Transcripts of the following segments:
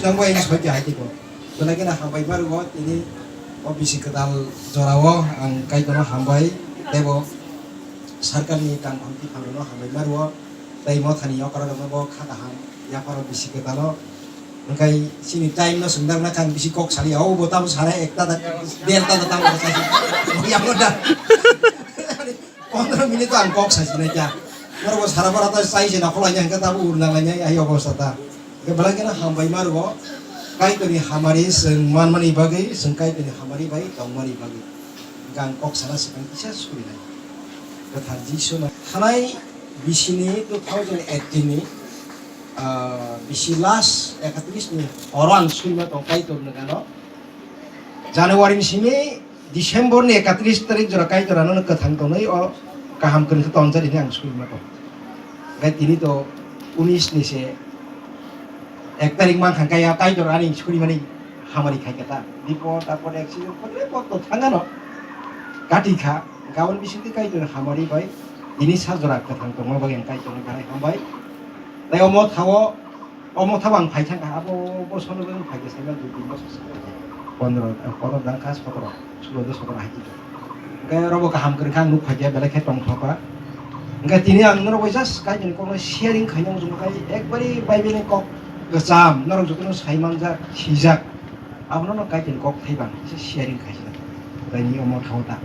nang boy ngas baca hati ko. Lagi na hambai baru ko ini bisi kedal jorawo ang kai kono hambai tebo sarkar ni kan amti pangno hambai baru tai mo thani okara no bo khata ham ya paro bisi kedalo angkai sini time no sundar na kan bisi kok sari au botam sare ekta delta datang ko sa ya moda 15 minit ang kok sa sinaya maro sara bara ta sai jena kolanya ka tabu urnalanya ayo bosata ke balagi na hambai maru bo kai to ni hamari seng man mani bagai seng kai to ni hamari bai tong mani bagai gang kok sara sekang kisah suri lai kata jisu na hanai bisini 2018 ni bisi last ekatris ni orang suri ma tong kai to negano Januari ni sini Desember ni 31 tarik jora kai to rano ke thang to nei o kaham kun ke ton jadi ang suri ma to kai tini to 19 ni se এক তারিখ মান খাই তাই তো রানি ছুরি মানে হামারি খাই কেতা বিপদ তারপরে অ্যাক্সিডেন্ট করে কত থাঙ্গানো কাটি খা গাওন বিশুতি কাই তো হামারি ভাই ইনি সাজরা কথা তো মা বাগেন কাই তো গায় হামবাই তাই অম থাও আং ফাই থাঙ্গা আবো বসনো বেন ফাইকে সাইলা 2-3 বছর 15 দান কাজ 16 হাইতি তো গায় রব কাহাম করে খাং নুক ফাইয়া বেলা খে টং থপা গায় তিনি আং নর বইসাস কাই জন কোন শেয়ারিং খাইনাং জুম কাই একবারে বাইবেনে cock Gesam, norong jokono saimanja hijak, abono kaitin kok thaiban, sharing kaisina. Dani omo thauta.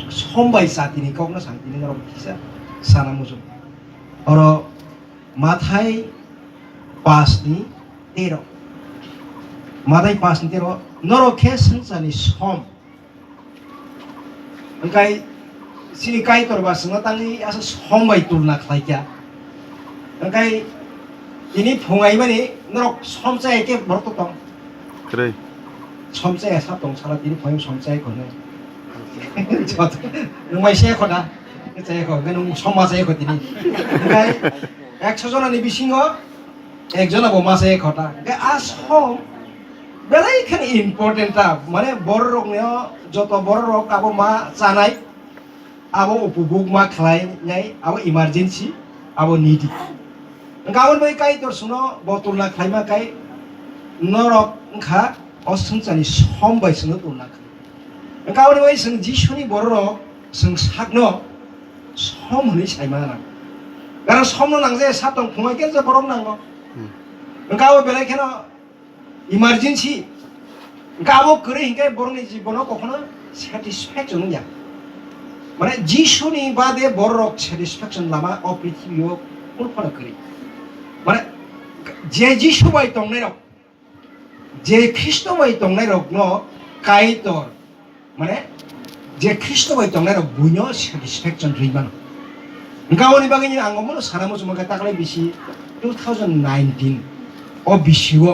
Sombai satini kok na santini norong kisa sana musu. Oro mathai pasni tero. Mathai pasni tero noro kesen sani som. Engkai sini kai torba sengatangi asa sombai turna khlaikya. Engkai ini fungai mani norok somcai ke bertuk tong. Keren. Somcai sah tong salah ini fungai somcai kono. Jatuh, numai saya kono, saya kono, kan somma saya kono ini. Kai, ek sejono ni bisingo, ek jona boma saya kota. Kai ashom, belai kan important ta, mana borok ni joto borok abo ma canai, abo upubuk ma khlai nyai, abo emergency, abo needy. Gawan bai kai tor suno botol na khaima kai norok kha osungchani sombai suno tulna khai gawan bai sung jisuni borok sung sakno som honi saima na garan somno nangje satong phungai ke je borok nango gawo belai kheno emergency gawo kore hingai boroni jibono kokhono satisfaction ya mane jisuni bade borok satisfaction lama o prithibio kulpana kori মানে যে যিশু by তংনাই rock যে খ্রিস্ট বাই তংনাই rock ন কাইতর মানে যে খ্রিস্ট বাই তংনাই রক বুইনো স্যাটিসফ্যাকশন রইমান গাওনি বাগিনি আঙ্গমনো সানামো জমাকা তাকলাই বিসি 2019 ও বিসিও